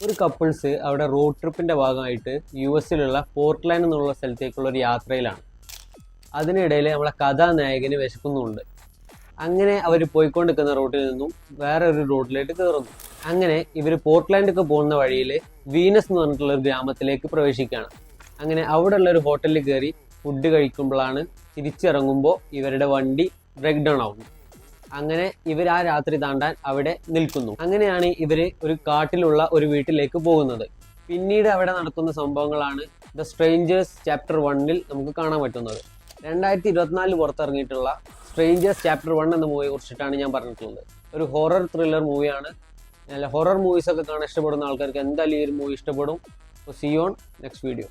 ഒരു കപ്പിൾസ് അവിടെ റോഡ് ട്രിപ്പിൻ്റെ ഭാഗമായിട്ട് US-ലുള്ള പോർട്ട്ലാൻഡ് എന്നുള്ള സ്ഥലത്തേക്കുള്ള ഒരു യാത്രയിലാണ്. അതിനിടയിൽ നമ്മളെ കഥാനായകന് വിശക്കുന്നുണ്ട്. അങ്ങനെ അവർ പോയിക്കൊണ്ടിരിക്കുന്ന റോഡിൽ നിന്നും വേറെ ഒരു റോഡിലേക്ക് കയറുന്നു. അങ്ങനെ ഇവർ പോർട്ട്ലാൻഡൊക്കെ പോകുന്ന വഴിയിൽ വീനസ് എന്ന് പറഞ്ഞിട്ടുള്ള ഒരു ഗ്രാമത്തിലേക്ക് പ്രവേശിക്കുകയാണ്. അങ്ങനെ അവിടെ ഉള്ള ഒരു ഹോട്ടലിൽ കയറി ഫുഡ് കഴിക്കുമ്പോഴാണ് തിരിച്ചിറങ്ങുമ്പോൾ ഇവരുടെ വണ്ടി ബ്രേക്ക് ഡൗൺ ആവുന്നു. അങ്ങനെ ഇവർ ആ രാത്രി താണ്ടാൻ അവിടെ നിൽക്കുന്നു. അങ്ങനെയാണ് ഇവർ ഒരു കാട്ടിലുള്ള ഒരു വീട്ടിലേക്ക് പോകുന്നത്. പിന്നീട് അവിടെ നടക്കുന്ന സംഭവങ്ങളാണ് ദ സ്ട്രേഞ്ചേഴ്സ് ചാപ്റ്റർ 1-ൽ നമുക്ക് കാണാൻ പറ്റുന്നത്. 2024 പുറത്തിറങ്ങിയിട്ടുള്ള സ്ട്രേഞ്ചേഴ്സ് ചാപ്റ്റർ 1 എന്ന മൂവിയെ കുറിച്ചിട്ടാണ് ഞാൻ പറഞ്ഞിട്ടുള്ളത്. ഒരു ഹൊറർ ത്രില്ലർ മൂവിയാണ്. നല്ല ഹൊറർ മൂവീസൊക്കെ കാണാൻ ഇഷ്ടപ്പെടുന്ന ആൾക്കാർക്ക് എന്തായാലും ഈ ഒരു മൂവി ഇഷ്ടപ്പെടും. So see you on next video.